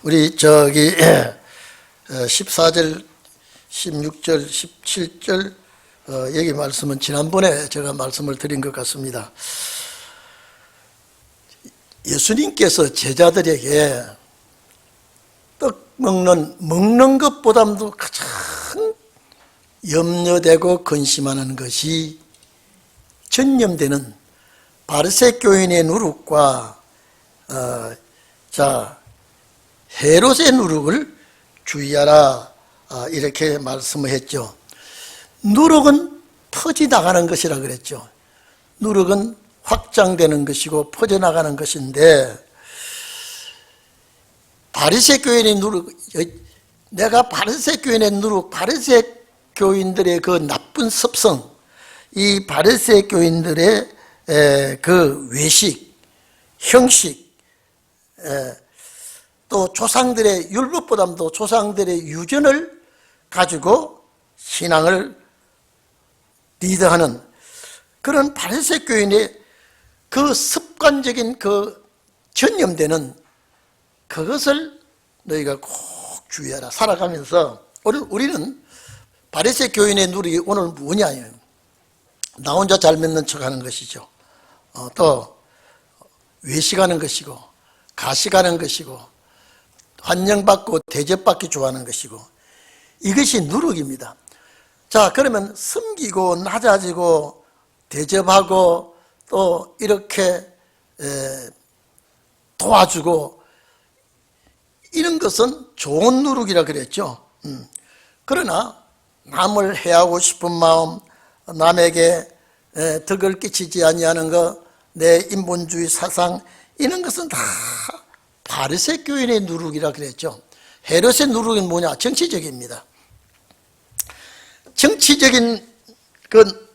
우리 저기 14절, 16절, 17절 여기 말씀은 지난번에 제가 말씀을 드린 것 같습니다. 예수님께서 제자들에게 떡 먹는 것보다도 가장 염려되고 근심하는 것이 전념되는 바리새교인의 누룩과 헤롯의 누룩을 주의하라, 이렇게 말씀을 했죠. 누룩은 퍼져나가는 것이라 그랬죠. 누룩은 확장되는 것이고 퍼져나가는 것인데, 바리새교인의 누룩, 내가 바리새교인의 누룩, 바리새교인들의 그 나쁜 습성, 이 바리새교인들의 그 외식, 형식, 또 조상들의 율법보다도 조상들의 유전을 가지고 신앙을 리드하는 그런 바리새교인의 그 습관적인 그 전념되는 그것을 너희가 꼭 주의하라. 살아가면서 우리는 바리새교인의 누룩이 오늘 뭐냐요? 나 혼자 잘 믿는 척하는 것이죠. 또 외식하는 것이고, 가식하는 것이고, 환영받고 대접받기 좋아하는 것이고, 이것이 누룩입니다. 자, 그러면 섬기고 낮아지고 대접하고 또 이렇게 도와주고 이런 것은 좋은 누룩이라 그랬죠. 그러나 남을 해하고 싶은 마음, 남에게 덕을 끼치지 아니하는 것, 내 인본주의 사상, 이런 것은 다 바리새교인의 누룩이라 그랬죠. 헤롯의 누룩은 뭐냐? 정치적입니다. 정치적인 그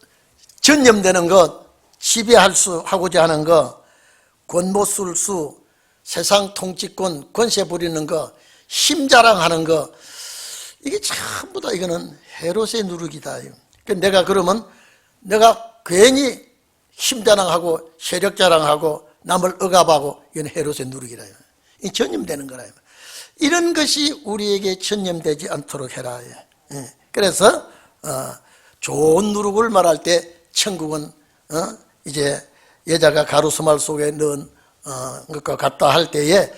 전념되는 것, 지배하고자 하는 것, 권모술수, 세상 통치권, 권세 부리는 것, 힘자랑하는 것, 이게 전부 다 이거는 헤롯의 누룩이다. 그러면 내가 괜히 힘자랑하고 세력자랑하고 남을 억압하고, 이건 헤롯의 누룩이라. 이 전념되는 거라. 이런 것이 우리에게 전념되지 않도록 해라. 그래서 좋은 누룩을 말할 때 천국은 이제 여자가 가루수말 속에 넣은 것과 같다 할 때에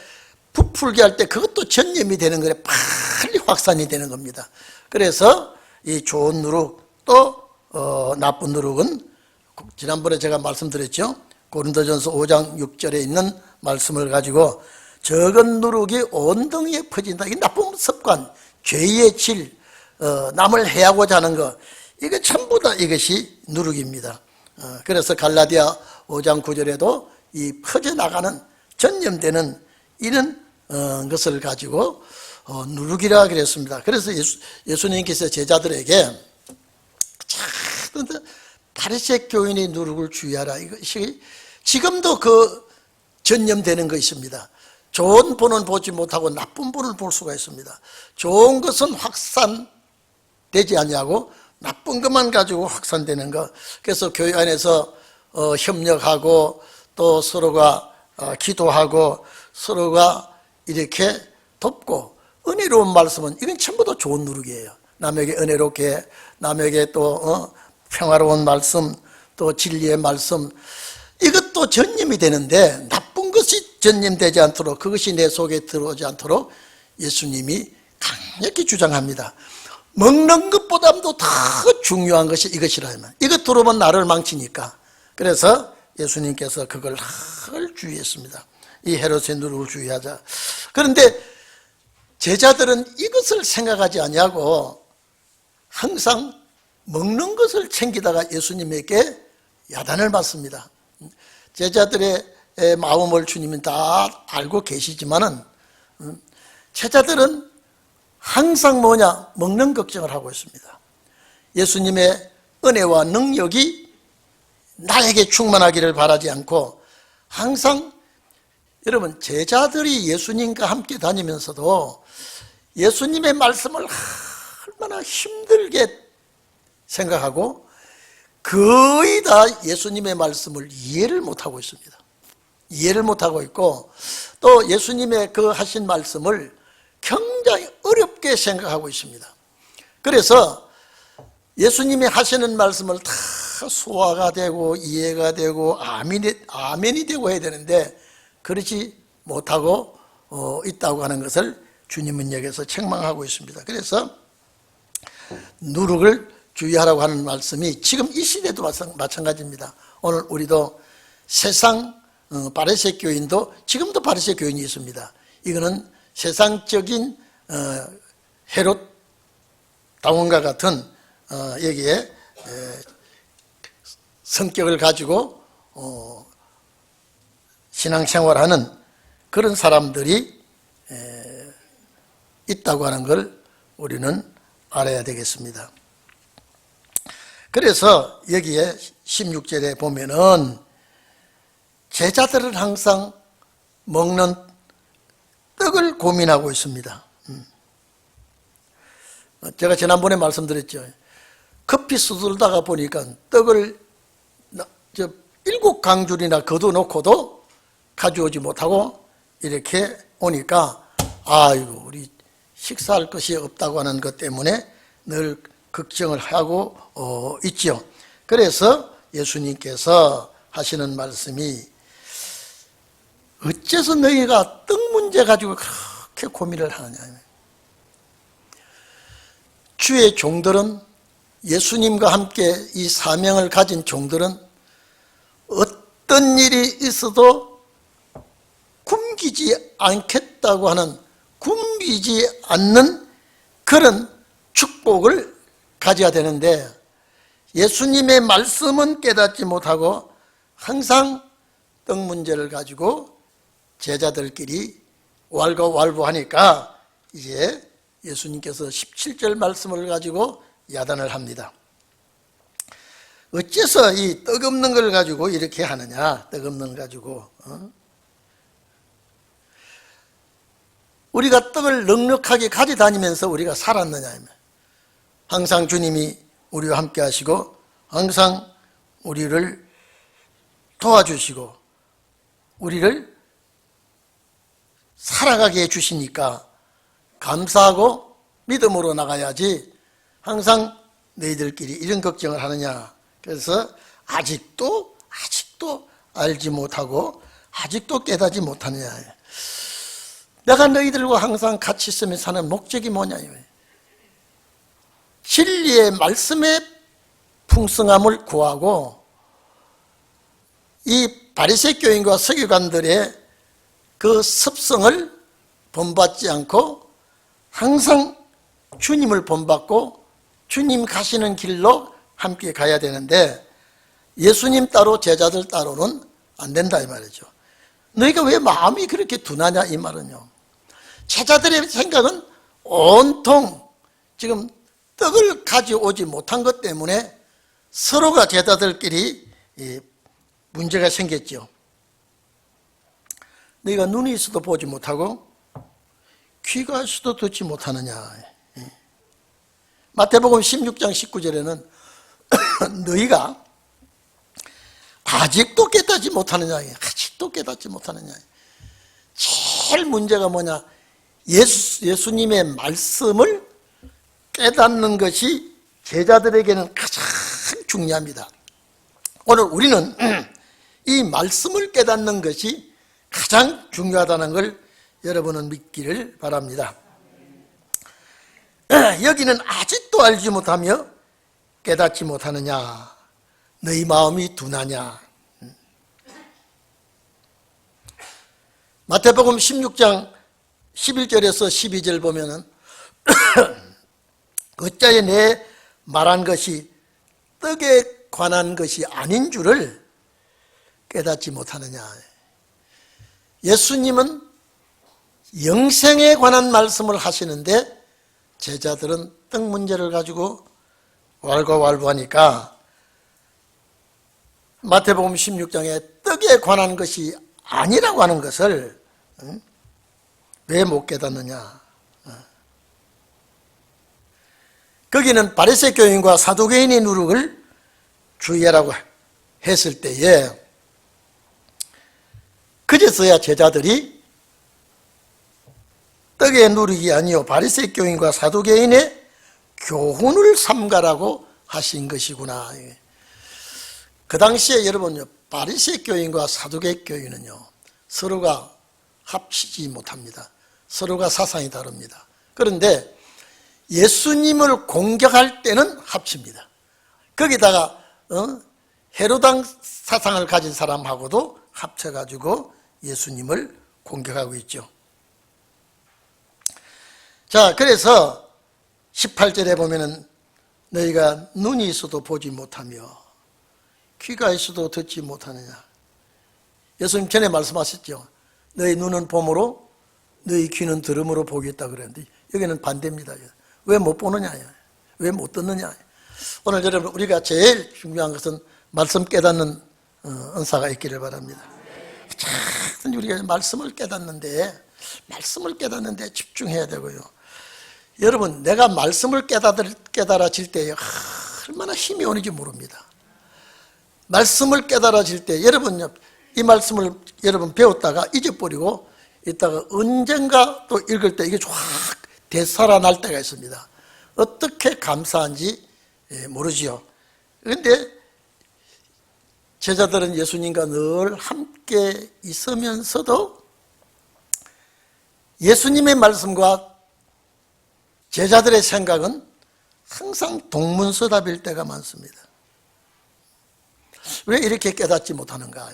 부풀게 할 때 그것도 전념이 되는 거래. 빨리 확산이 되는 겁니다. 그래서 이 좋은 누룩 또 나쁜 누룩은 지난번에 제가 말씀드렸죠. 고린도전서 5장 6절에 있는 말씀을 가지고 적은 누룩이 온덩이에 퍼진다. 이 나쁜 습관, 죄의 질, 남을 해하고자 하는 것, 이거 전부 다 이것이 누룩입니다. 그래서 갈라디아 5장 9절에도 이 퍼져나가는 전념되는 이런 것을 가지고 누룩이라 그랬습니다. 그래서 예수님께서 제자들에게 바리새교인의 누룩을 주의하라. 이것이 지금도 그 전념되는 거 있습니다. 좋은 본은 보지 못하고 나쁜 본을 볼 수가 있습니다. 좋은 것은 확산되지 않냐고 나쁜 것만 가지고 확산되는 것. 그래서 교회 안에서 협력하고 또 서로가 기도하고 서로가 이렇게 돕고 은혜로운 말씀은 이건 전부 다 좋은 누룩이에요. 남에게 은혜롭게, 남에게 또 평화로운 말씀, 또 진리의 말씀, 이것도 전념이 되는데 나쁜 것이 전념되지 않도록, 그것이 내 속에 들어오지 않도록 예수님이 강력히 주장합니다. 먹는 것보다도 더 중요한 것이 이것이라 하면, 이것 들어오면 나를 망치니까. 그래서 예수님께서 그걸 늘 주의했습니다. 이 헤롯의 누룩을 주의하자. 그런데 제자들은 이것을 생각하지 아니하고 항상 먹는 것을 챙기다가 예수님에게 야단을 맞습니다. 제자들의 마음을 주님은 다 알고 계시지만은 제자들은 항상 뭐냐? 먹는 걱정을 하고 있습니다. 예수님의 은혜와 능력이 나에게 충만하기를 바라지 않고 항상, 여러분, 제자들이 예수님과 함께 다니면서도 예수님의 말씀을 얼마나 힘들게 생각하고 거의 다 예수님의 말씀을 이해를 못하고 있습니다. 이해를 못하고 있고 또 예수님의 그 하신 말씀을 굉장히 어렵게 생각하고 있습니다. 그래서 예수님이 하시는 말씀을 다 소화가 되고 이해가 되고 아멘이 되고 해야 되는데 그렇지 못하고 있다고 하는 것을 주님은 여기서 책망하고 있습니다. 그래서 누룩을 주의하라고 하는 말씀이 지금 이 시대도 마찬가지입니다. 오늘 우리도 세상 바리새 교인도 지금도 바리새 교인이 있습니다. 이거는 세상적인 헤롯 당원과 같은 여기에 성격을 가지고 신앙생활하는 그런 사람들이 있다고 하는 걸 우리는 알아야 되겠습니다. 그래서 여기에 16절에 보면은 제자들은 항상 먹는 떡을 고민하고 있습니다. 제가 지난번에 말씀드렸죠. 커피 수들다가 보니까 떡을 7강줄이나 거둬놓고도 가져오지 못하고 이렇게 오니까 아이고 우리 식사할 것이 없다고 하는 것 때문에 늘 걱정을 하고 있죠. 그래서 예수님께서 하시는 말씀이 어째서 너희가 떡 문제 가지고 그렇게 고민을 하느냐. 주의 종들은 예수님과 함께 이 사명을 가진 종들은 어떤 일이 있어도 굶기지 않겠다고 하는 굶기지 않는 그런 축복을 가져야 되는데 예수님의 말씀은 깨닫지 못하고 항상 떡 문제를 가지고 제자들끼리 왈가왈부하니까 이제 예수님께서 17절 말씀을 가지고 야단을 합니다. 어째서 이 떡 없는 걸 가지고 이렇게 하느냐. 떡 없는 걸 가지고 우리가 떡을 넉넉하게 가져다니면서 우리가 살았느냐. 항상 주님이 우리와 함께 하시고 항상 우리를 도와주시고 우리를 살아가게 해주시니까 감사하고 믿음으로 나가야지 항상 너희들끼리 이런 걱정을 하느냐. 그래서 아직도 알지 못하고 아직도 깨닫지 못하느냐. 내가 너희들과 항상 같이 있으면 사는 목적이 뭐냐. 진리의 말씀의 풍성함을 구하고 이 바리새 교인과 서기관들의 그 습성을 본받지 않고 항상 주님을 본받고 주님 가시는 길로 함께 가야 되는데 예수님 따로 제자들 따로는 안 된다 이 말이죠. 너희가 왜 마음이 그렇게 둔하냐 이 말은요. 제자들의 생각은 온통 지금 떡을 가져오지 못한 것 때문에 서로가 제자들끼리 문제가 생겼죠. 너희가 눈이 있어도 보지 못하고 귀가 있어도 듣지 못하느냐. 마태복음 16장 19절에는 너희가 아직도 깨닫지 못하느냐. 아직도 깨닫지 못하느냐. 제일 문제가 뭐냐. 예수님의 말씀을 깨닫는 것이 제자들에게는 가장 중요합니다. 오늘 우리는 이 말씀을 깨닫는 것이 가장 중요하다는 걸 여러분은 믿기를 바랍니다. 여기는 아직도 알지 못하며 깨닫지 못하느냐. 너희 마음이 둔하냐. 마태복음 16장 11절에서 12절 보면은 어찌하여 내 말한 것이 떡에 관한 것이 아닌 줄을 깨닫지 못하느냐. 예수님은 영생에 관한 말씀을 하시는데 제자들은 떡 문제를 가지고 왈가왈부하니까 마태복음 16장에 떡에 관한 것이 아니라고 하는 것을 왜 못 깨닫느냐. 거기는 바리새 교인과 사두개인의 누룩을 주의하라고 했을 때에 그제서야 제자들이 떡의 누룩이 아니요 바리새 교인과 사두개인의 교훈을 삼가라고 하신 것이구나. 그 당시에 여러분요, 바리새 교인과 사두개 교인은요 서로가 합치지 못합니다. 서로가 사상이 다릅니다. 그런데 예수님을 공격할 때는 합칩니다. 거기다가 헤로당 사상을 가진 사람하고도 합쳐가지고 예수님을 공격하고 있죠. 자, 그래서 18절에 보면은 너희가 눈이 있어도 보지 못하며 귀가 있어도 듣지 못하느냐. 예수님 전에 말씀하셨죠. 너희 눈은 봄으로 너희 귀는 들음으로 보겠다 그랬는데 여기는 반대입니다. 왜 못 보느냐, 왜 못 듣느냐. 오늘 여러분 우리가 제일 중요한 것은 말씀 깨닫는 은사가 있기를 바랍니다. 참 우리가 말씀을 깨닫는데 집중해야 되고요. 여러분 내가 말씀을 깨달아질 때 얼마나 힘이 오는지 모릅니다. 말씀을 깨달아질 때 여러분 이 말씀을 여러분 배웠다가 잊어버리고 있다가 언젠가 또 읽을 때 이게 확 되살아날 때가 있습니다. 어떻게 감사한지 모르지요. 그런데 제자들은 예수님과 늘 함께 있으면서도 예수님의 말씀과 제자들의 생각은 항상 동문서답일 때가 많습니다. 왜 이렇게 깨닫지 못하는가?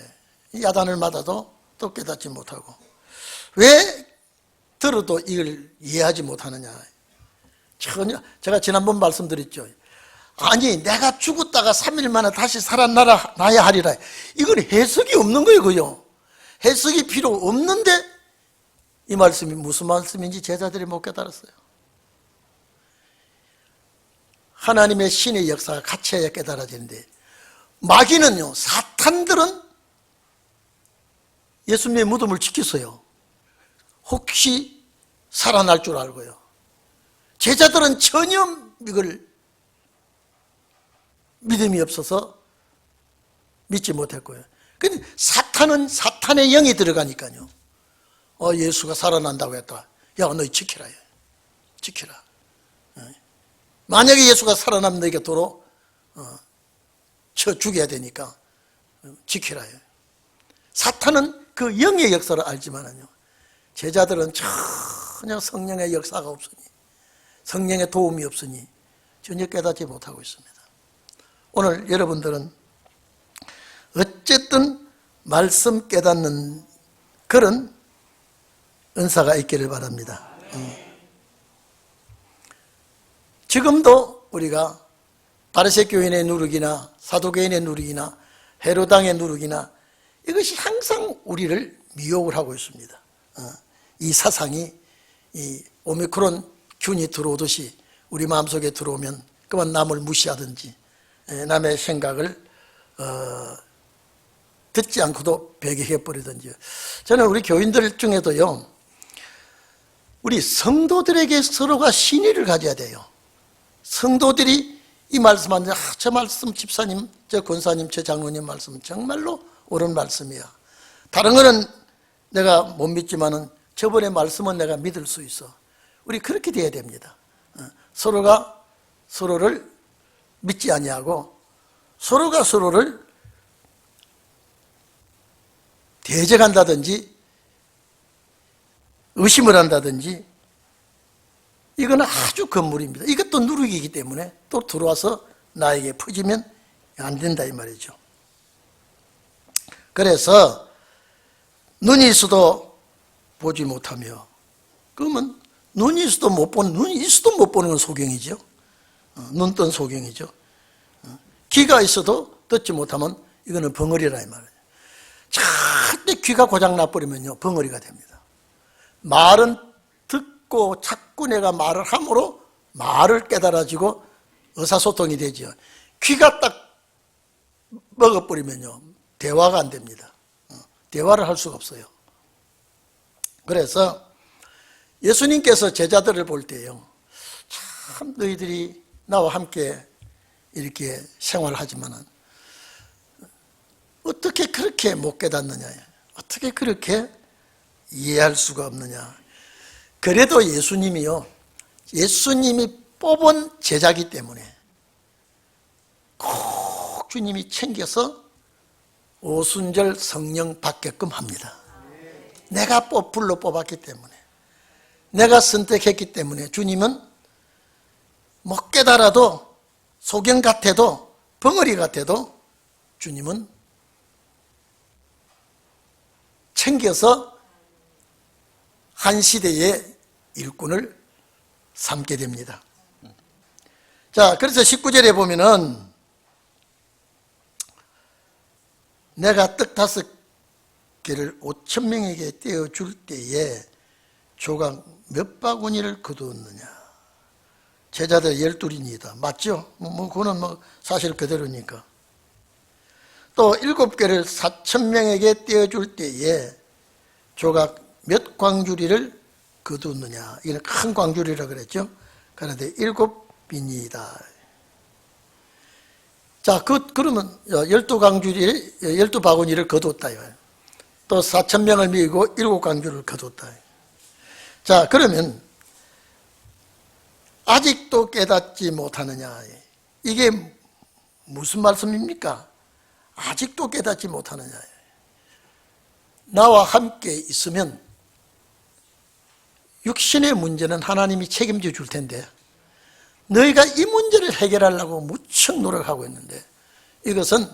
야단을 맞아도 또 깨닫지 못하고 왜 들어도 이걸 이해하지 못하느냐. 전혀 제가 지난번 말씀드렸죠. 아니 내가 죽었다가 3일 만에 다시 살아나야 하리라. 이건 해석이 없는 거예요. 그요. 해석이 필요 없는데 이 말씀이 무슨 말씀인지 제자들이 못 깨달았어요. 하나님의 신의 역사가 같이 해야 깨달아지는데 마귀는요, 사탄들은 예수님의 무덤을 지켰어요. 혹시 살아날 줄 알고요. 제자들은 전혀 이걸 믿음이 없어서 믿지 못했고요. 근데 사탄은 사탄의 영이 들어가니까요. 예수가 살아난다고 했다. 야, 너희 지키라. 지키라. 만약에 예수가 살아나면 너희가 도로 쳐 죽여야 되니까 지키라. 사탄은 그 영의 역사를 알지만요. 제자들은 전혀 성령의 역사가 없으니, 성령의 도움이 없으니 전혀 깨닫지 못하고 있습니다. 오늘 여러분들은 어쨌든 말씀 깨닫는 그런 은사가 있기를 바랍니다. 지금도 우리가 바리새 교인의 누룩이나 사두개인의 누룩이나 헤로당의 누룩이나 이것이 항상 우리를 미혹을 하고 있습니다. 이 사상이 이 오미크론 균이 들어오듯이 우리 마음속에 들어오면 그만 남을 무시하든지 남의 생각을 듣지 않고도 배격해버리든지. 저는 우리 교인들 중에도요, 우리 성도들에게 서로가 신의를 가져야 돼요. 성도들이 이 말씀하는데 저 말씀 집사님, 저 권사님, 저 장로님 말씀 정말로 옳은 말씀이야. 다른 거는 내가 못 믿지만은 저번의 말씀은 내가 믿을 수 있어. 우리 그렇게 돼야 됩니다. 서로가 서로를 믿지 아니하고 서로가 서로를 대적한다든지 의심을 한다든지 이건 아주 건물입니다. 이것도 누룩이기 때문에 또 들어와서 나에게 퍼지면 안 된다 이 말이죠. 그래서 눈이 있어도 보지 못하며, 그러면 눈이 있어도 못 보는, 눈이 있어도 못 보는 건 소경이죠. 눈 뜬 소경이죠. 귀가 있어도 듣지 못하면 이거는 벙어리라 이 말이에요. 절대 귀가 고장 나버리면요 벙어리가 됩니다. 말은 듣고 자꾸 내가 말을 함으로 말을 깨달아지고 의사소통이 되죠. 귀가 딱 먹어버리면요 대화가 안 됩니다. 대화를 할 수가 없어요. 그래서 예수님께서 제자들을 볼 때요, 참 너희들이 나와 함께 이렇게 생활하지만은 어떻게 그렇게 못 깨닫느냐, 어떻게 그렇게 이해할 수가 없느냐. 그래도 예수님이요, 예수님이 뽑은 제자기 때문에 꼭 주님이 챙겨서 오순절 성령 받게끔 합니다. 내가 불러 뽑았기 때문에, 내가 선택했기 때문에 주님은 못 깨달아도, 소경 같아도, 벙어리 같아도 주님은 챙겨서 한 시대의 일꾼을 삼게 됩니다. 자, 그래서 19절에 보면은 내가 떡 5개를 5,000명에게 떼어줄 때에 조각 몇 바구니를 거두었느냐. 제자들 12이니다. 맞죠? 그거는 사실 그대로니까. 또 7개를 4,000명에게 떼어줄 때에 조각 몇 광주리를 거두었느냐. 이건 큰 광주리라 그랬죠. 그런데 7비니이다. 자, 그러면 12광주리, 12바구니를 거두었다. 또 4,000명을 미고 7광주를 거두었다. 자, 그러면 아직도 깨닫지 못하느냐. 이게 무슨 말씀입니까? 아직도 깨닫지 못하느냐. 나와 함께 있으면 육신의 문제는 하나님이 책임져 줄 텐데, 너희가 이 문제를 해결하려고 무척 노력하고 있는데, 이것은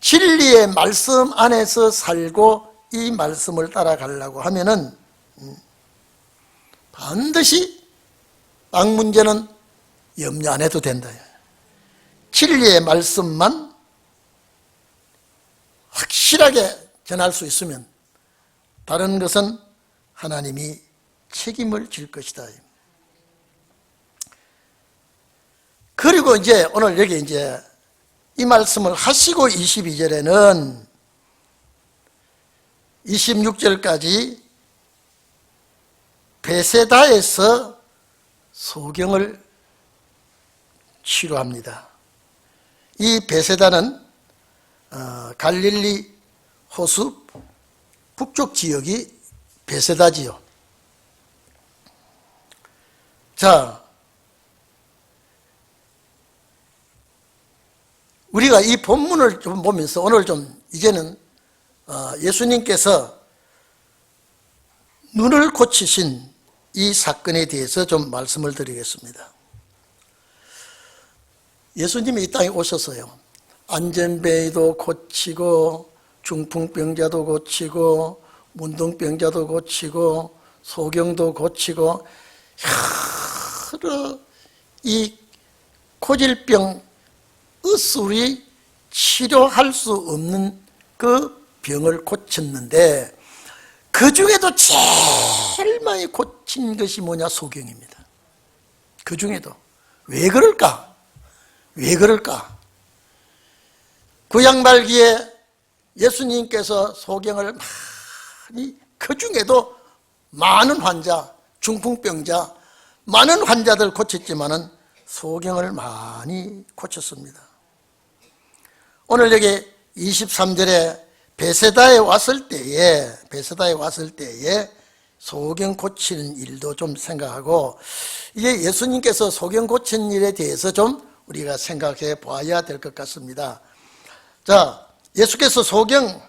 진리의 말씀 안에서 살고 이 말씀을 따라가려고 하면은 반드시 땅 문제는 염려 안 해도 된다. 진리의 말씀만 확실하게 전할 수 있으면 다른 것은 하나님이 책임을 질 것이다. 그리고 이제 오늘 여기 이제 이 말씀을 하시고 22절에는 26절까지 베세다에서 소경을 치료합니다. 이 베세다는 갈릴리 호수 북쪽 지역이 베세다지요. 자, 우리가 이 본문을 좀 보면서 오늘 좀 이제는 예수님께서 눈을 고치신 이 사건에 대해서 좀 말씀을 드리겠습니다. 예수님이 이 땅에 오셨어요. 안전뱅이도 고치고 중풍병자도 고치고 문둥병자도 고치고 소경도 고치고 여러 이 고질병, 의술이 치료할 수 없는 그 병을 고쳤는데, 그 중에도 제일 많이 고친 것이 뭐냐? 소경입니다. 그 중에도. 왜 그럴까? 왜 그럴까? 구약 말기에 예수님께서 소경을 많이, 그 중에도 많은 환자, 중풍병자, 많은 환자들 고쳤지만은 소경을 많이 고쳤습니다. 오늘 여기 23절에 베세다에 왔을 때에 소경 고치는 일도 좀 생각하고, 이게 예수님께서 소경 고친 일에 대해서 좀 우리가 생각해 봐야 될 것 같습니다. 자, 예수께서 소경,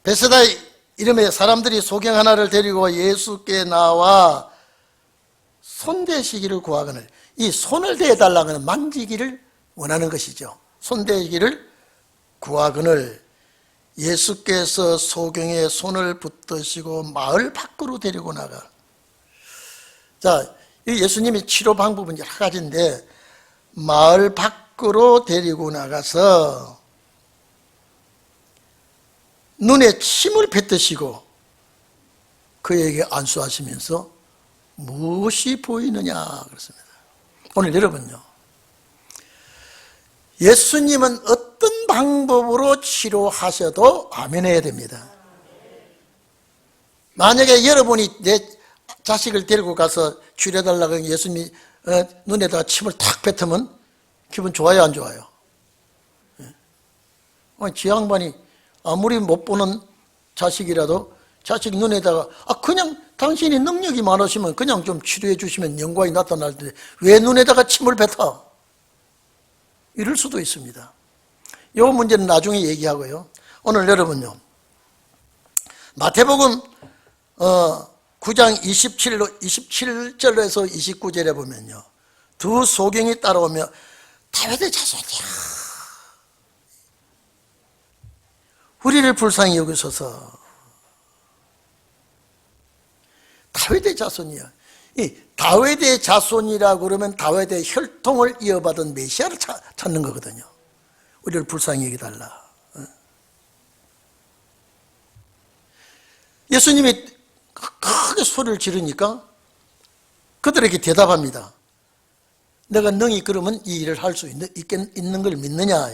베세다 이름에 사람들이 소경 하나를 데리고 예수께 나와 손대시기를 구하거늘, 이 손을 대달라는 만지기를 원하는 것이죠. 손대기를 구하거늘 예수께서 소경의 손을 붙드시고 마을 밖으로 데리고 나가. 자, 예수님의 치료 방법은 여러 가지인데, 마을 밖으로 데리고 나가서 눈에 침을 뱉으시고 그에게 안수하시면서 무엇이 보이느냐 그렇습니다. 오늘 여러분요, 예수님은 어떤 방법으로 치료하셔도 아멘 해야 됩니다. 만약에 여러분이 내 자식을 데리고 가서 치료해달라고 예수님이 눈에다가 침을 탁 뱉으면 기분 좋아요, 안 좋아요? 지 양반이 아무리 못 보는 자식이라도 자식 눈에다가 그냥 당신이 능력이 많으시면 그냥 좀 치료해 주시면 영광이 나타날 텐데 왜 눈에다가 침을 뱉어? 이럴 수도 있습니다. 이 문제는 나중에 얘기하고요. 오늘 여러분요, 마태복음 9장 27절에서 29절에 보면요, 두 소경이 따라오며 다윗의 자손이야, 우리를 불쌍히 여기소서. 다윗의 자손이야. 이 다윗의 자손이라고 그러면 다윗의 혈통을 이어받은 메시아를 찾는 거거든요. 우리를 불쌍히 여기달라. 예수님이 크게 소리를 지르니까 그들에게 대답합니다. 내가 능히 그러면 이 일을 할 수 있는 걸 믿느냐?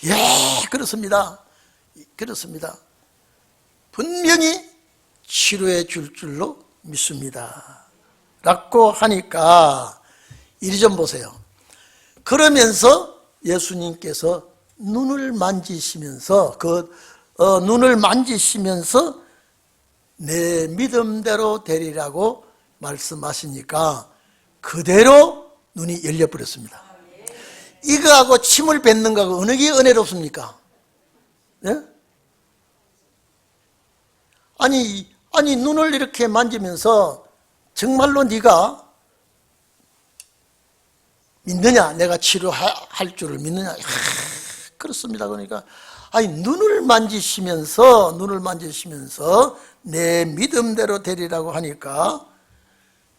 예, 그렇습니다. 그렇습니다. 분명히 치료해 줄 줄로 믿습니다. 라고 하니까 이리 좀 보세요. 그러면서 예수님께서 눈을 만지시면서 눈을 만지시면서 내 믿음대로 되리라고 말씀하시니까 그대로 눈이 열려버렸습니다. 이거하고 침을 뱉는 거하고 어느 게 은혜롭습니까? 네? 아니 눈을 이렇게 만지면서 정말로 네가 믿느냐? 내가 치료할 줄을 믿느냐? 그렇습니다. 그러니까 눈을 만지시면서 내 믿음대로 되리라고 하니까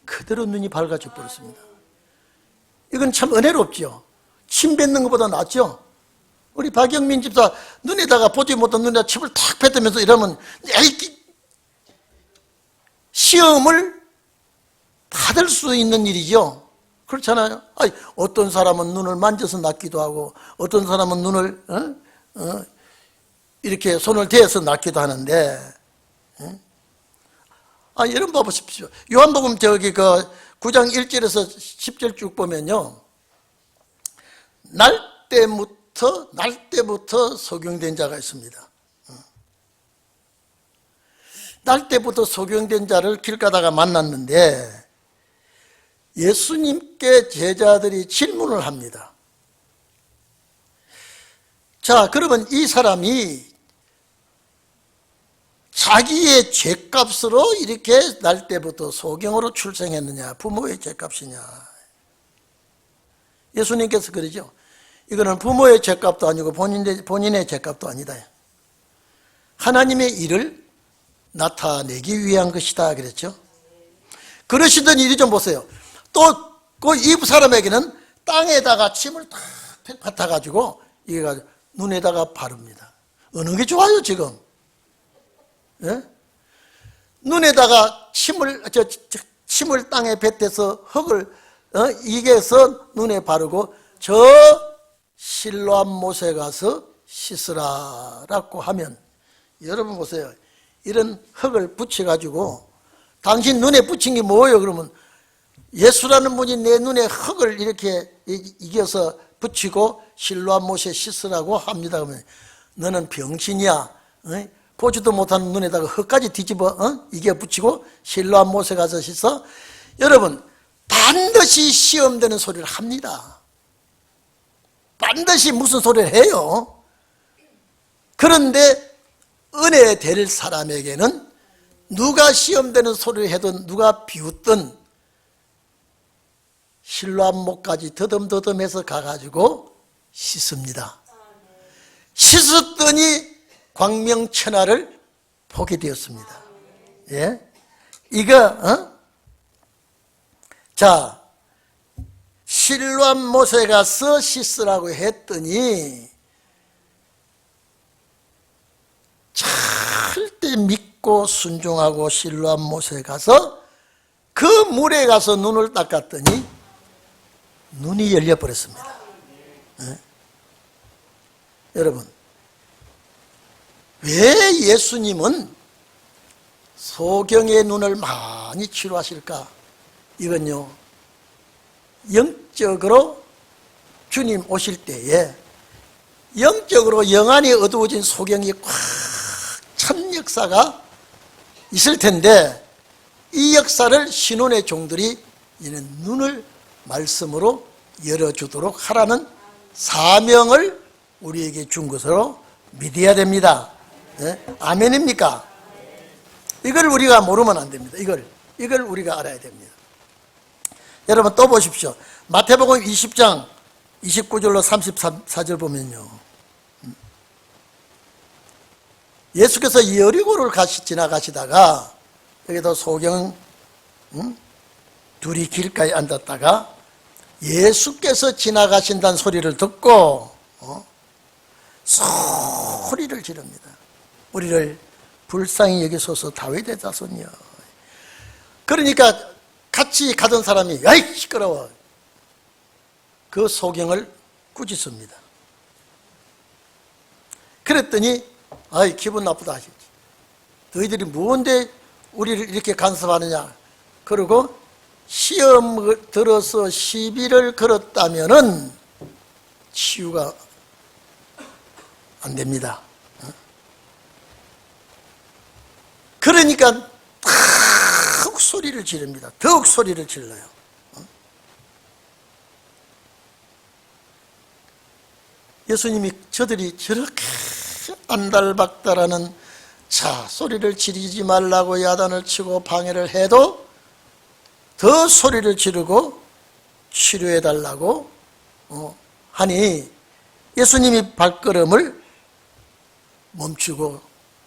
그대로 눈이 밝아져 버렸습니다. 이건 참 은혜롭죠. 침 뱉는 것보다 낫죠. 우리 박영민 집사 눈에다가 보지 못한 눈에다 침을 탁 뱉으면서 이러면 시험을 받을 수 있는 일이죠. 그렇잖아요. 어떤 사람은 눈을 만져서 낫기도 하고 어떤 사람은 눈을 이렇게 손을 대서 낫기도 하는데, 여러분 봐보십시오. 요한복음 9장 1절에서 10절 쭉 보면요, 날 때부터 소경된 자가 있습니다. 날 때부터 소경된 자를 길 가다가 만났는데 예수님께 제자들이 질문을 합니다. 자, 그러면 이 사람이 자기의 죄값으로 이렇게 날 때부터 소경으로 출생했느냐, 부모의 죄값이냐. 예수님께서 그러죠. 이거는 부모의 죄값도 아니고 본인의 죄값도 아니다. 하나님의 일을 나타내기 위한 것이다 그랬죠. 그러시더니 이리 좀 보세요. 또 그 이 사람에게는 땅에다가 침을 탁 뱉어가지고 이게 눈에다가 바릅니다. 어느 게 좋아요 지금? 예? 눈에다가 침을 땅에 뱉어서 흙을 이게서 눈에 바르고 저 실로암 못에 가서 씻으라라고 하면, 여러분 보세요. 이런 흙을 붙여가지고 당신 눈에 붙인 게 뭐예요? 그러면 예수라는 분이 내 눈에 흙을 이렇게 이겨서 붙이고 실로암 못에 씻으라고 합니다. 그러면 너는 병신이야. 보지도 못하는 눈에다가 흙까지 뒤집어 이겨 붙이고 실로암 못에 가서 씻어? 여러분, 반드시 시험되는 소리를 합니다. 반드시 무슨 소리를 해요. 그런데 은혜 될 사람에게는 누가 시험되는 소리를 해든 누가 비웃든 실로암 못까지 더듬더듬해서 가가지고 씻습니다. 씻었더니 광명천하를 보게 되었습니다. 예? 자, 실로암 못에 가서 씻으라고 했더니 절대 믿고 순종하고 실로암 못에 가서 그 물에 가서 눈을 닦았더니 눈이 열려버렸습니다. 네? 여러분, 왜 예수님은 소경의 눈을 많이 치료하실까? 이건요, 영적으로 주님 오실 때에 영적으로 영안이 어두워진 소경이 꽉 찬 역사가 있을 텐데, 이 역사를 신혼의 종들이 이는 눈을 말씀으로 열어주도록 하라는 사명을 우리에게 준 것으로 믿어야 됩니다. 네? 아멘입니까? 이걸 우리가 모르면 안 됩니다. 이걸 우리가 알아야 됩니다. 여러분 또 보십시오. 마태복음 20장 29절로 34절 보면요, 예수께서 여리고를 지나가시다가 여기도 소경 둘이 길가에 앉았다가 예수께서 지나가신다는 소리를 듣고 소리를 지릅니다. 우리를 불쌍히 여기소서 다윗의 자손이여. 그러니까 같이 가던 사람이 야이 시끄러워, 그 소경을 꾸짖습니다. 그랬더니 아이 기분 나쁘다 하시지. 너희들이 뭔데 우리를 이렇게 간섭하느냐. 그리고 시험 들어서 시비를 걸었다면은 치유가 안 됩니다. 그러니까 더욱 소리를 지릅니다. 더욱 소리를 질러요. 예수님이 저들이 저렇게 안달박달하는 소리를 지르지 말라고 야단을 치고 방해를 해도 더 소리를 지르고 치료해 달라고 하니 예수님이 발걸음을 멈추고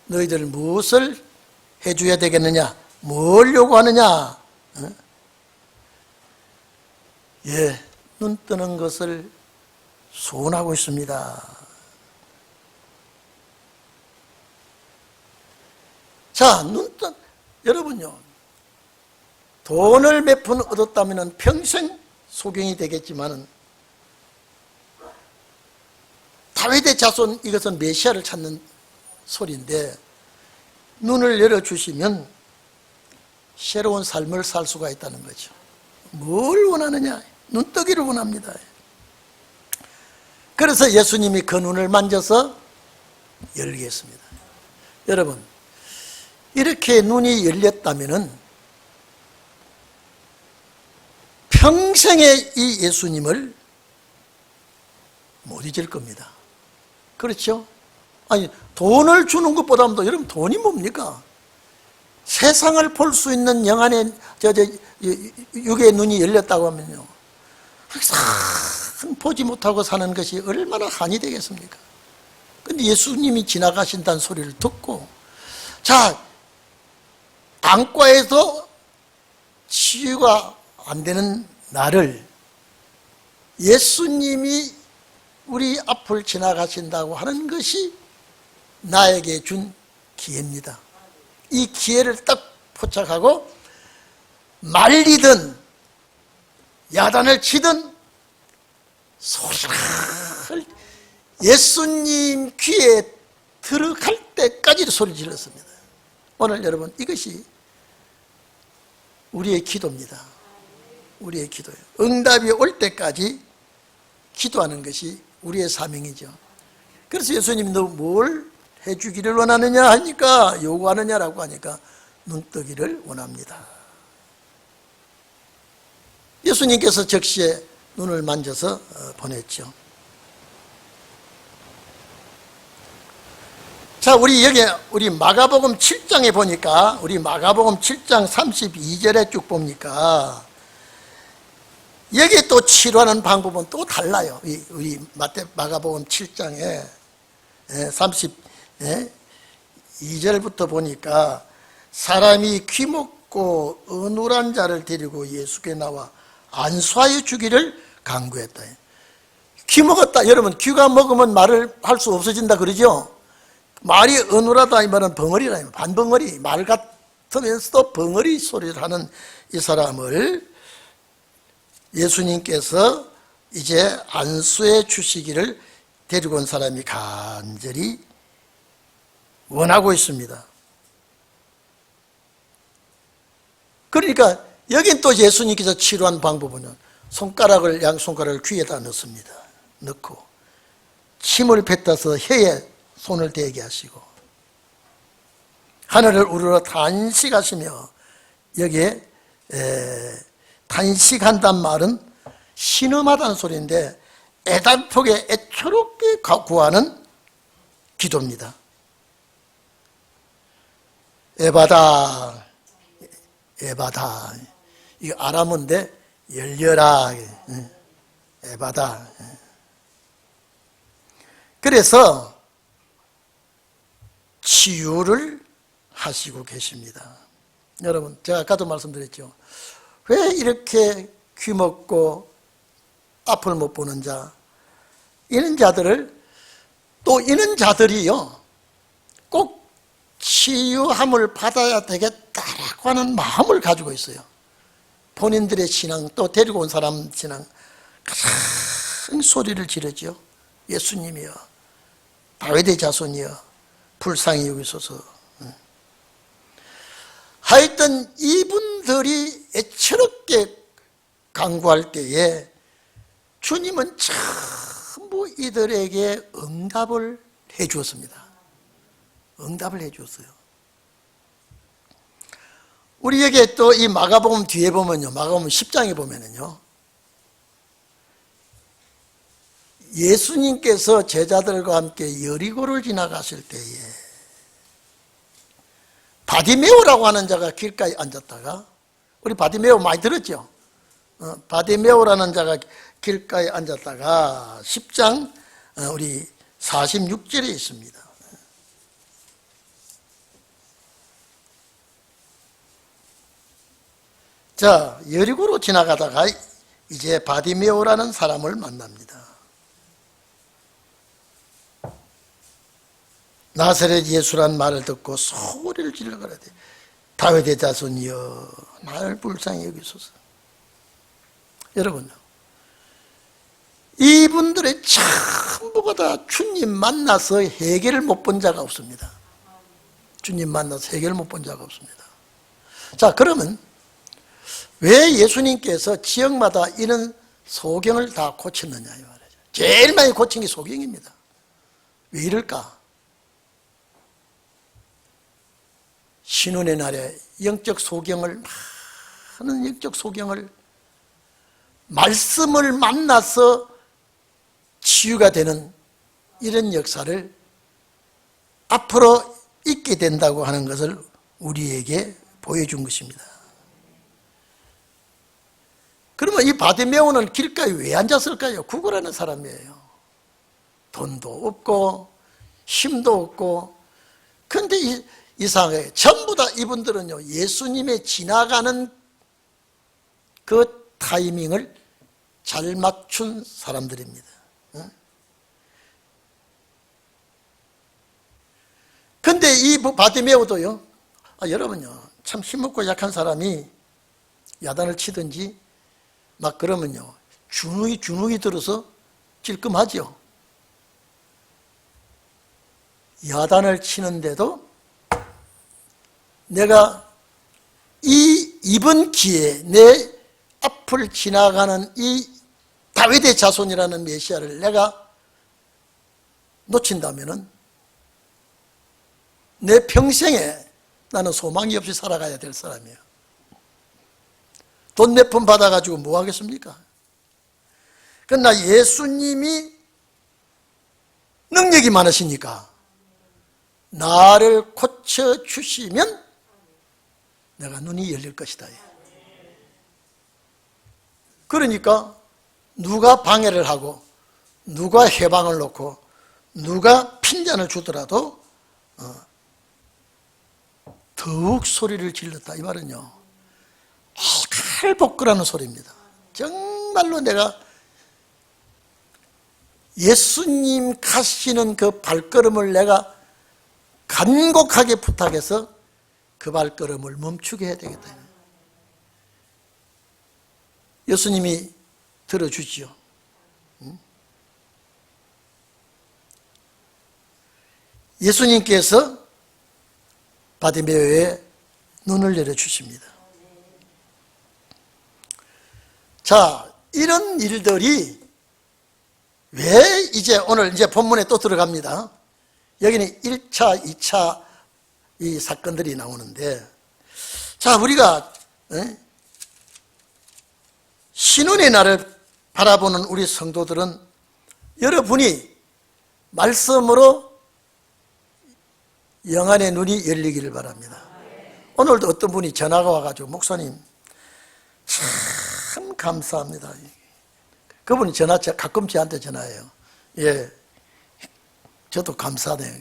너희들 무엇을 해줘야 되겠느냐, 뭘 요구하느냐. 예, 눈 뜨는 것을 소원하고 있습니다. 자, 여러분요, 돈을 몇 푼 얻었다면 평생 소경이 되겠지만 다윗의 자손, 이것은 메시아를 찾는 소리인데, 눈을 열어주시면 새로운 삶을 살 수가 있다는 거죠. 뭘 원하느냐? 눈뜨기를 원합니다. 그래서 예수님이 그 눈을 만져서 열게 했습니다. 여러분, 이렇게 눈이 열렸다면은 평생에 이 예수님을 못 잊을 겁니다. 그렇죠? 아니, 돈을 주는 것보다도, 여러분, 돈이 뭡니까? 세상을 볼 수 있는 영안의 육의 눈이 열렸다고 하면요, 항상 보지 못하고 사는 것이 얼마나 한이 되겠습니까? 근데 예수님이 지나가신다는 소리를 듣고, 자, 안과에서 치유가 안 되는 나를 예수님이 우리 앞을 지나가신다고 하는 것이 나에게 준 기회입니다. 이 기회를 딱 포착하고 말리든 야단을 치든 소리를 예수님 귀에 들어갈 때까지 소리 질렀습니다. 오늘 여러분, 이것이 우리의 기도입니다. 우리의 기도예요. 응답이 올 때까지 기도하는 것이 우리의 사명이죠. 그래서 예수님이 너 뭘 해주기를 원하느냐 하니까, 요구하느냐라고 하니까 눈뜨기를 원합니다. 예수님께서 즉시에 눈을 만져서 보냈죠. 자, 우리 마가복음 7장에 보니까, 우리 마가복음 7장 32절에 쭉 보니까 여기에 또 치료하는 방법은 또 달라요. 우리 마가복음 7장에 32절부터 보니까 사람이 귀먹고 어눌한 자를 데리고 예수께 나와 안수하여 주기를 간구했다. 귀 먹었다. 여러분, 귀가 먹으면 말을 할 수 없어진다 그러죠? 말이 어눌하다 이 말은 벙어리라, 반벙어리, 말 같으면서도 벙어리 소리를 하는 이 사람을 예수님께서 이제 안수해 주시기를 데리고 온 사람이 간절히 원하고 있습니다. 그러니까 여긴 또 예수님께서 치료한 방법은 양손가락을 귀에다 넣습니다. 넣고 침을 뱉어서 혀에 손을 대게 하시고 하늘을 우러러 탄식하시며, 여기에 탄식한단 말은 신음하다는 소리인데 애달프게 애처롭게 구하는 기도입니다. 에바다, 에바다. 이거 아람어인데 열려라, 에바다. 그래서 치유를 하시고 계십니다. 여러분, 제가 아까도 말씀드렸죠. 왜 이렇게 귀먹고 앞을 못 보는 자, 이런 자들을, 또 이런 자들이요, 꼭 치유함을 받아야 되겠다라고 하는 마음을 가지고 있어요. 본인들의 신앙, 또 데리고 온 사람 신앙, 큰 소리를 지르죠. 예수님이여, 다윗의 자손이여, 불쌍히 여기소서. 하여튼 이분들이 애처롭게 간구할 때에 주님은 전부 이들에게 응답을 해 주었습니다. 응답을 해 주었어요. 우리에게 또 이 마가복음 뒤에 보면요, 마가복음 10장에 보면은요, 예수님께서 제자들과 함께 여리고를 지나가실 때에 바디메오라고 하는 자가 길가에 앉았다가, 우리 바디메오 많이 들었죠? 바디메오라는 자가 길가에 앉았다가 10장 우리 46절에 있습니다. 자, 여리고로 지나가다가 이제 바디메오라는 사람을 만납니다. 나사렛 예수란 말을 듣고 소리를 질러 가라되 다윗의 자손이여 나를 불쌍히 여기소서. 여러분, 이분들의 전부가 다 주님 만나서 해결을 못 본 자가 없습니다. 주님 만나서 해결을 못 본 자가 없습니다. 자, 그러면 왜 예수님께서 지역마다 이런 소경을 다 고쳤느냐 이 말이죠. 제일 많이 고친 게 소경입니다. 왜 이럴까? 신혼의 날에 영적 소경을, 많은 영적 소경을, 말씀을 만나서 치유가 되는 이런 역사를 앞으로 있게 된다고 하는 것을 우리에게 보여준 것입니다. 그러면 이 바디메오는 길가에 왜 앉았을까요? 구걸하는 사람이에요. 돈도 없고 힘도 없고. 그런데 이상하게 전부 다 이분들은요, 예수님의 지나가는 그 타이밍을 잘 맞춘 사람들입니다. 근데 이 바디메오도요, 여러분요, 참 힘없고 약한 사람이 야단을 치든지 막 그러면요, 주눅이 들어서 찔끔하죠. 야단을 치는데도 내가 이번 기회에 내 앞을 지나가는 이 다윗의 자손이라는 메시아를 내가 놓친다면은 내 평생에 나는 소망이 없이 살아가야 될 사람이에요. 돈 몇 푼 받아가지고 뭐 하겠습니까? 그러나 예수님이 능력이 많으시니까 나를 고쳐주시면 내가 눈이 열릴 것이다. 그러니까 누가 방해를 하고 누가 해방을 놓고 누가 핀잔을 주더라도 더욱 소리를 질렀다. 이 말은요, 칼복구라는 소리입니다. 정말로 내가 예수님 가시는 그 발걸음을 내가 간곡하게 부탁해서 그 발걸음을 멈추게 해야 되겠다. 예수님이 들어주지요. 예수님께서 바디메오의 눈을 열어주십니다. 자, 이런 일들이 왜 오늘 본문에 또 들어갑니다. 여기는 1차, 2차 이 사건들이 나오는데, 자, 우리가 신운의 날을 바라보는 우리 성도들은 여러분이 말씀으로 영안의 눈이 열리기를 바랍니다. 오늘도 어떤 분이 전화가 와가지고, 목사님 참 감사합니다. 그분이 가끔 저한테 전화해요. 예, 저도 감사하네요.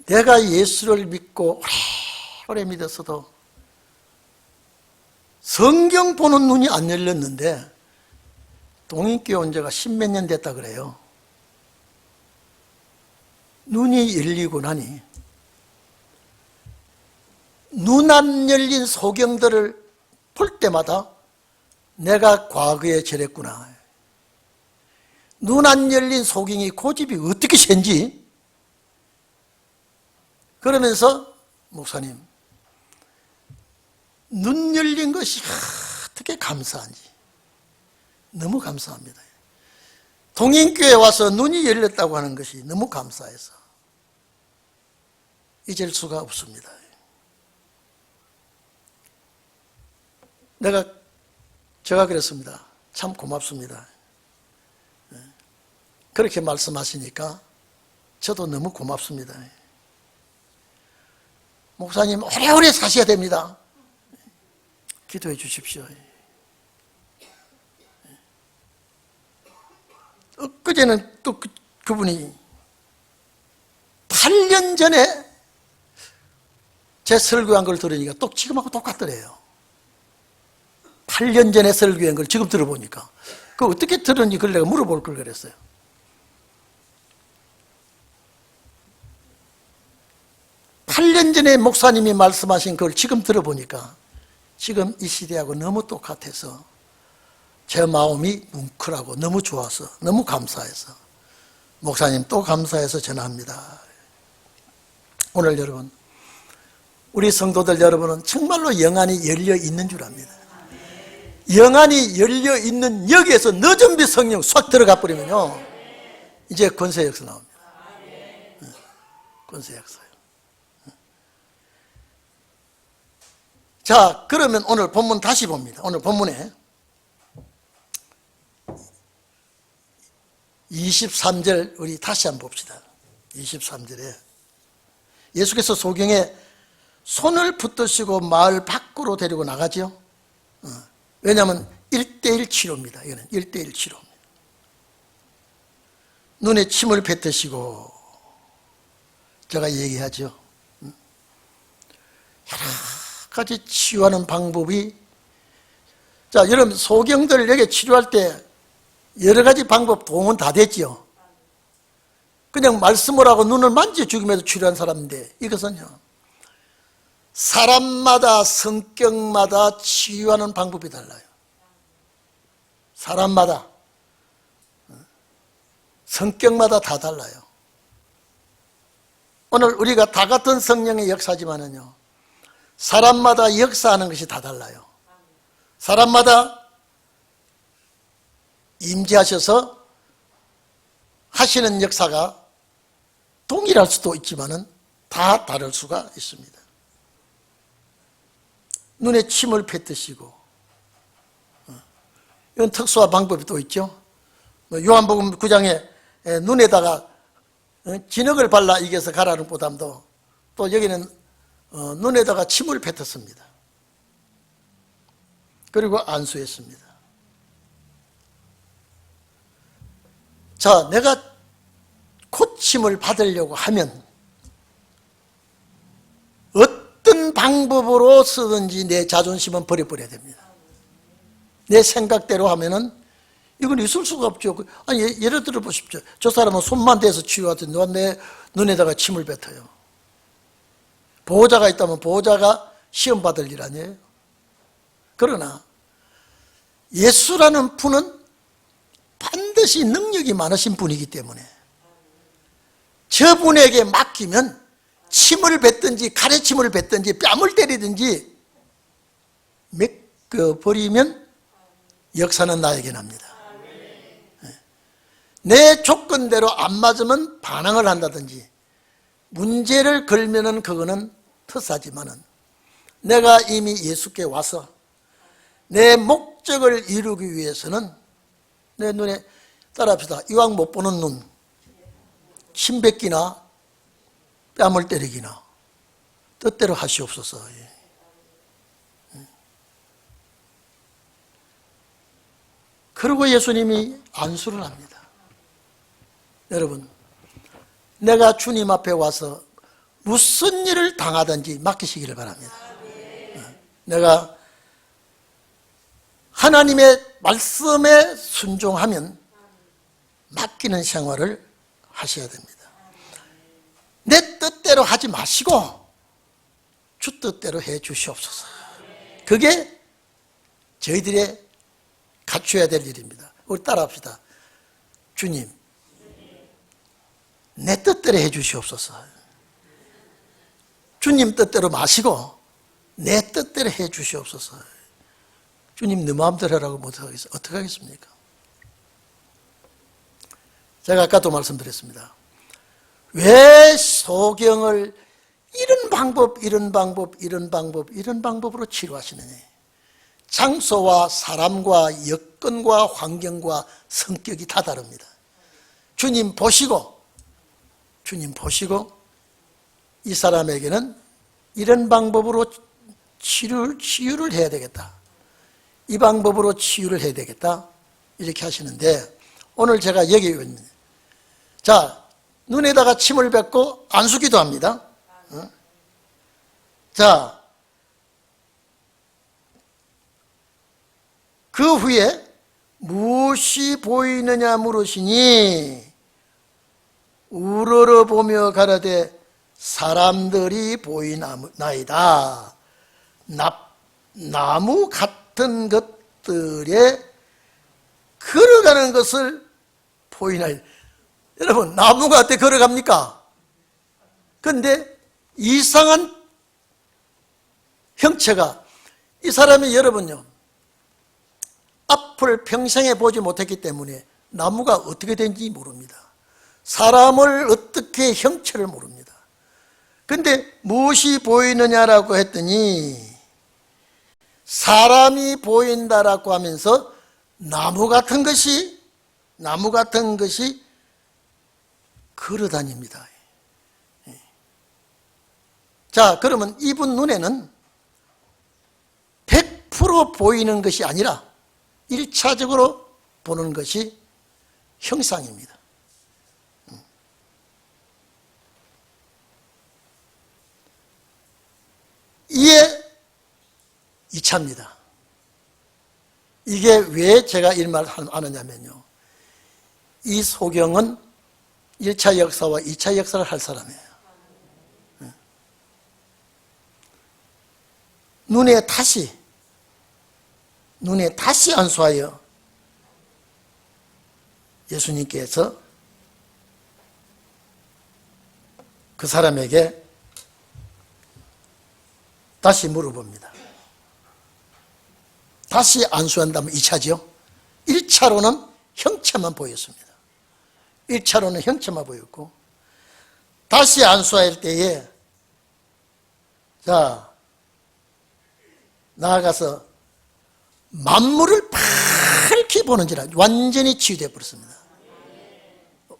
내가 예수를 믿고 오래 믿었어도 성경 보는 눈이 안 열렸는데 동인교회 온 지가 10몇 년 됐다 그래요. 눈이 열리고 나니 눈 안 열린 소경들을 볼 때마다 내가 과거에 저랬구나. 눈 안 열린 소경이 고집이 어떻게 센지, 그러면서 목사님, 눈 열린 것이 어떻게 감사한지 너무 감사합니다. 동인교회에 와서 눈이 열렸다고 하는 것이 너무 감사해서 잊을 수가 없습니다. 제가 그랬습니다. 참 고맙습니다. 그렇게 말씀하시니까 저도 너무 고맙습니다. 목사님 오래오래 사셔야 됩니다. 기도해 주십시오. 엊그제는 또 그분이 8년 전에 제 설교한 걸 들으니까 또 지금하고 똑같더래요. 8년 전에 설교한 걸 지금 들어보니까 그 어떻게 들었는지 그걸 내가 물어볼 걸 그랬어요. 팔 년 전에 목사님이 말씀하신 걸 지금 들어보니까 지금 이 시대하고 너무 똑같아서 제 마음이 뭉클하고 너무 좋아서 너무 감사해서 목사님 또 감사해서 전화합니다. 오늘 여러분, 우리 성도들 여러분은 정말로 영안이 열려 있는 줄 압니다. 영안이 열려 있는 여기에서 너준비 성령 싹 들어가 버리면요, 이제 권세 역사 나옵니다. 권세 역사요. 자, 그러면 오늘 본문 다시 봅니다. 오늘 본문에 23절 우리 다시 한번 봅시다. 23절에 예수께서 소경에 손을 붙드시고 마을 밖으로 데리고 나가죠. 왜냐하면 1:1 치료입니다. 이거는 1:1 치료입니다. 눈에 침을 뱉으시고, 제가 얘기하죠. 여러 가지 치유하는 방법이, 자, 여러분 소경들에게 치료할 때 여러 가지 방법 도움은 다 됐죠. 그냥 말씀을 하고 눈을 만져주기면서 치료한 사람인데, 이것은요, 사람마다 성격마다 치유하는 방법이 달라요. 사람마다 성격마다 다 달라요. 오늘 우리가 다 같은 성령의 역사지만은요, 사람마다 역사하는 것이 다 달라요. 사람마다 임재하셔서 하시는 역사가 동일할 수도 있지만은 다 다를 수가 있습니다. 눈에 침을 뱉으시고, 이건 특수한 방법이 또 있죠. 요한복음 9장에 눈에다가 진흙을 발라 이겨서 가라는 보담도, 또 여기는 눈에다가 침을 뱉었습니다. 그리고 안수했습니다. 자, 내가 고침을 받으려고 하면 어떤 방법으로 쓰든지 내 자존심은 버려버려야 됩니다. 내 생각대로 하면은 이건 있을 수가 없죠. 아니, 예를 들어 보십시오. 저 사람은 손만 대서 치유하더니 누가 내 눈에다가 침을 뱉어요. 보호자가 있다면 보호자가 시험 받을 일 아니에요. 그러나 예수라는 분은 반드시 능력이 많으신 분이기 때문에 저분에게 맡기면 침을 뱉든지 가래침을 뱉든지 뺨을 때리든지 맡겨버리면 역사는 나에게 납니다. 내 조건대로 안 맞으면 반항을 한다든지 문제를 걸면은 그거는 터사지만은 내가 이미 예수께 와서 내 목적을 이루기 위해서는 내 눈에 따라합시다. 이왕 못 보는 눈, 침 뱉기나 뺨을 때리기나 뜻대로 하시옵소서. 그리고 예수님이 안수를 합니다. 여러분, 내가 주님 앞에 와서 무슨 일을 당하든지 맡기시기를 바랍니다. 내가 하나님의 말씀에 순종하면 맡기는 생활을 하셔야 됩니다. 내 뜻대로 하지 마시고 주 뜻대로 해 주시옵소서. 그게 저희들의 갖춰야 될 일입니다. 우리 따라합시다. 주님, 내 뜻대로 해 주시옵소서. 주님 뜻대로 마시고 내 뜻대로 해 주시옵소서. 주님 내 마음대로 하라고 못하겠어요. 어떻게 하겠습니까? 제가 아까도 말씀드렸습니다. 왜 소경을 이런 방법, 이런 방법, 이런 방법, 이런 방법으로 치료하시느냐. 장소와 사람과 여건과 환경과 성격이 다 다릅니다. 주님 보시고 이 사람에게는 이런 방법으로 치유를 해야 되겠다. 이 방법으로 치유를 해야 되겠다. 이렇게 하시는데 오늘 제가 여기 있는 자, 눈에다가 침을 뱉고 안수기도 합니다. 자, 그 후에 무엇이 보이느냐 물으시니 우러러 보며 가라되 사람들이 보이나이다. 나무 같은 것들에 걸어가는 것을 보이나이다. 여러분, 나무가 어떻게 걸어갑니까? 그런데 이상한 형체가 이 사람이 여러분요 앞을 평생에 보지 못했기 때문에 나무가 어떻게 된지 모릅니다. 사람을 어떻게 형체를 모릅니다. 그런데 무엇이 보이느냐라고 했더니 사람이 보인다라고 하면서 나무 같은 것이 걸어다닙니다. 자, 그러면 이분 눈에는 100% 보이는 것이 아니라 1차적으로 보는 것이 형상입니다. 이에 2차입니다. 이게 왜 제가 이 말을 하느냐면요. 이 소경은 1차 역사와 2차 역사를 할 사람이에요. 눈에 다시 안수하여 예수님께서 그 사람에게 다시 물어봅니다. 다시 안수한다면 2차죠. 1차로는 형체만 보였습니다. 1차로는 형체만 보였고 다시 안수할 때에 자 나아가서 만물을 밝히 보는지라 완전히 치유되어 버렸습니다.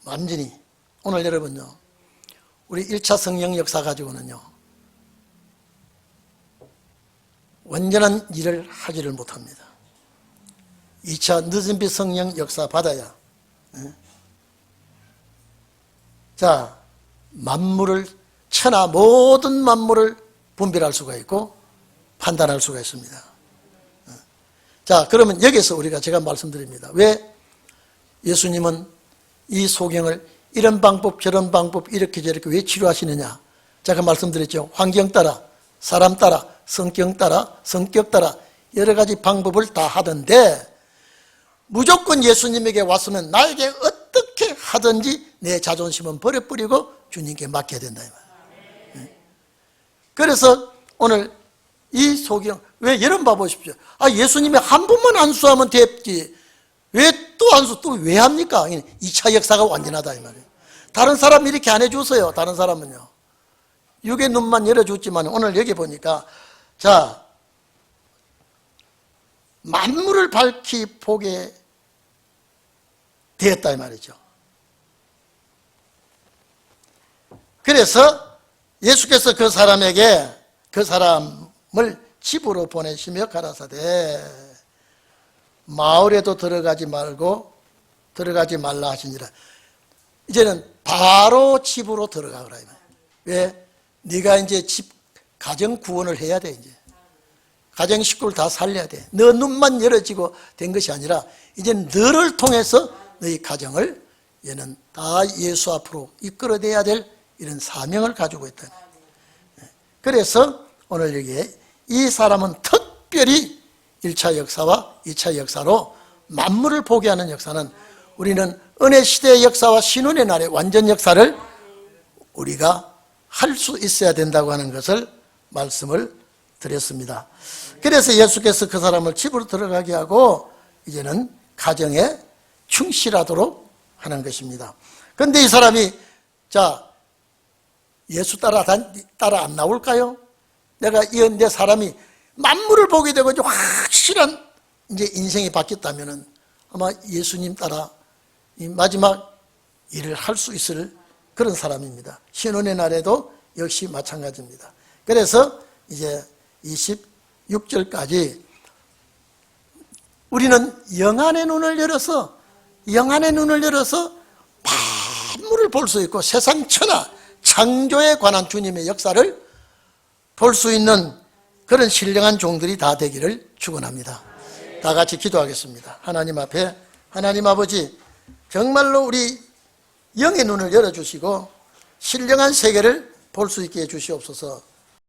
완전히. 오늘 여러분요 우리 1차 성령 역사 가지고는요 완전한 일을 하지를 못합니다. 2차 늦은빛 성령 역사 받아야 자 만물을 천하 모든 만물을 분별할 수가 있고 판단할 수가 있습니다. 자, 그러면 여기서 제가 말씀드립니다. 왜 예수님은 이 소경을 이런 방법 저런 방법 이렇게 저렇게 왜 치료하시느냐. 제가 말씀드렸죠. 환경 따라 사람 따라 성격 따라 여러 가지 방법을 다 하던데 무조건 예수님에게 왔으면 나에게 어떻게 하든지 내 자존심은 버려버리고 주님께 맡겨야 된다. 그래서 오늘 이 소경, 왜 여러분 봐보십시오. 예수님이 한 번만 안수하면 됐지. 왜 또 안수, 또 왜 합니까? 2차 역사가 완전하다, 이 말이에요. 다른 사람 이렇게 안 해줬어요. 다른 사람은요. 육의 눈만 열어줬지만 오늘 여기 보니까, 자, 만물을 밝히 보게 되었다, 이 말이죠. 그래서 예수께서 그 사람에게 그 사람을 집으로 보내시며 가라사대 마을에도 들어가지 말라 하시니라. 이제는 바로 집으로 들어가거라. 왜? 네가 이제 집 가정 구원을 해야 돼. 이제 가정 식구를 다 살려야 돼. 너 눈만 열어지고 된 것이 아니라 이제 너를 통해서 너희 가정을 얘는 다 예수 앞으로 이끌어내야 될 이런 사명을 가지고 있다. 그래서 오늘 여기에 이 사람은 특별히 1차 역사와 2차 역사로 만물을 보게 하는 역사는 우리는 은혜 시대의 역사와 신혼의 날의 완전 역사를 우리가 할 수 있어야 된다고 하는 것을 말씀을 드렸습니다. 그래서 예수께서 그 사람을 집으로 들어가게 하고 이제는 가정에 충실하도록 하는 것입니다. 그런데 이 사람이 자 예수 따라 안 나올까요? 내가 내 사람이 만물을 보게 되고 이제 확실한 이제 인생이 바뀌었다면은 아마 예수님 따라 이 마지막 일을 할 수 있을 그런 사람입니다. 신혼의 날에도 역시 마찬가지입니다. 그래서 이제 26절까지 우리는 영안의 눈을 열어서 만물을 볼 수 있고 세상 천하 창조에 관한 주님의 역사를 볼 수 있는 그런 신령한 종들이 다 되기를 축원합니다. 다 같이 기도하겠습니다. 하나님 앞에 하나님 아버지 정말로 우리 영의 눈을 열어주시고 신령한 세계를 볼 수 있게 해주시옵소서.